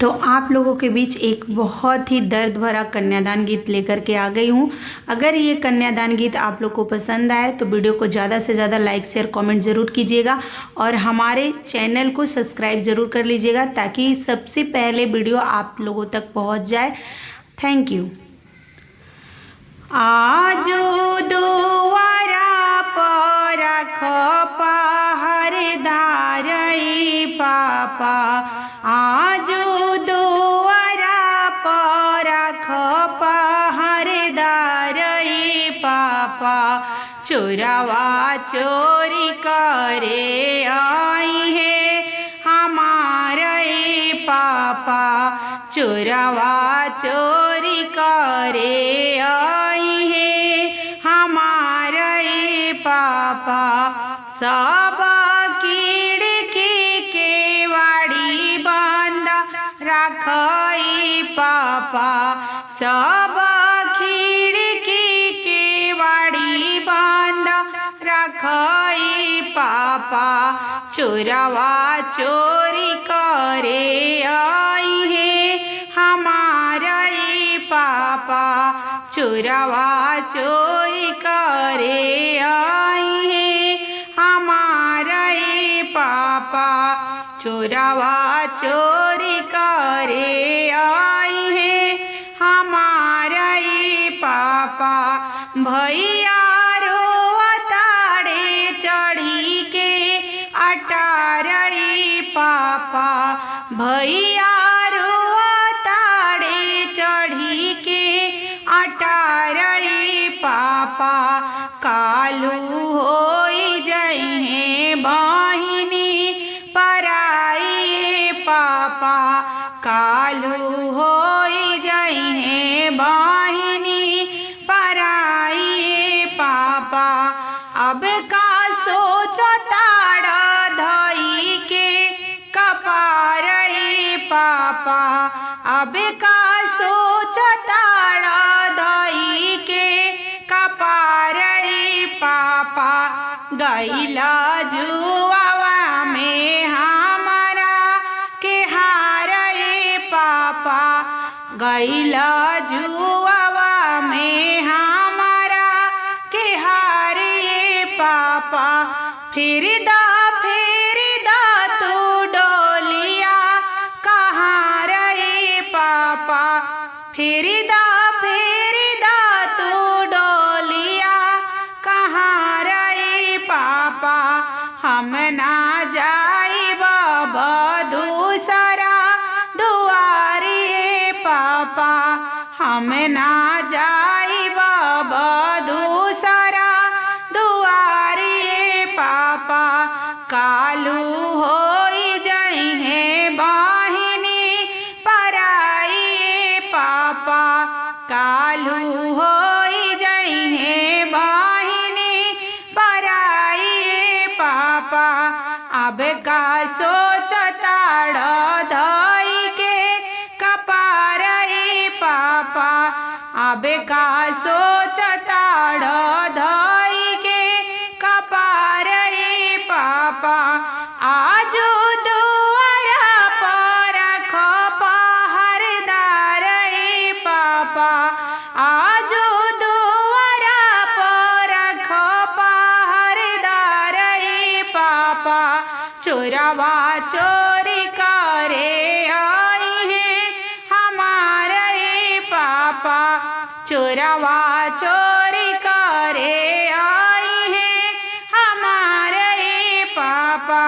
तो आप लोगों के बीच एक बहुत ही दर्द भरा कन्यादान गीत लेकर के आ गई हूँ। अगर ये कन्यादान गीत आप लोग को पसंद आए तो वीडियो को ज़्यादा से ज़्यादा लाइक शेयर कमेंट ज़रूर कीजिएगा और हमारे चैनल को सब्सक्राइब ज़रूर कर लीजिएगा ताकि सबसे पहले वीडियो आप लोगों तक पहुँच जाए। Thank you. आजो दुआरा पर पहरेदार पापा, आजो दुआरा पर पहरेदार पापा, चोरवा चोरी करे आई है हमारे पापा, चोरवा चोरी करे आई है हमारे पापा। सब खिड़की के वाड़ी बंद रखई पापा, सब खिड़की के वाड़ी बंद रखई पापा, चोरवा चोरी करे आई है हमारे पापा, चोरवा चोरी करे आई है हमारे पापा, चोरवा चोरी करे आई है हमारे पापा। भैया रोवताड़े चढ़ी के अटारई पापा, भैया रोवताड़े चढ़ी के अटारई पापा, कालू होई जइहे बहिनी पराई पापा, कालू होई जइहे बहिनी पराई पापा। अब का सोचताड़ा धई के कपारई पापा, अब का सोचताड़ा धई के कपारई पापा, गैला जुआवा में हमारा के हारई पापा, गैला जुआवा में हमारा के हारे पापा। फिर दा तू डोलिया कहाँ रही पापा, फिर दा तू डोलिया कहाँ रही पापा। हम ना जाइब दूसरा दुआरे पापा, हम ना जाइब दूसरा दुआरे पापा, कालू होई जइहे बहिनी पराई पापा, कालू होई जइहे बहिनी पराई पापा। अब का सोचताड़ धई के कपारई पापा, अब का सोचताड़ धई के कपारई पापा। आजो दुआरा पर पहरेदार पापा, आजो दुआरा पर पहरेदार पापा, चोरवा चोरी करे आई है हमारे पापा, चोरवा चोरी करे आई है हमारे पापा।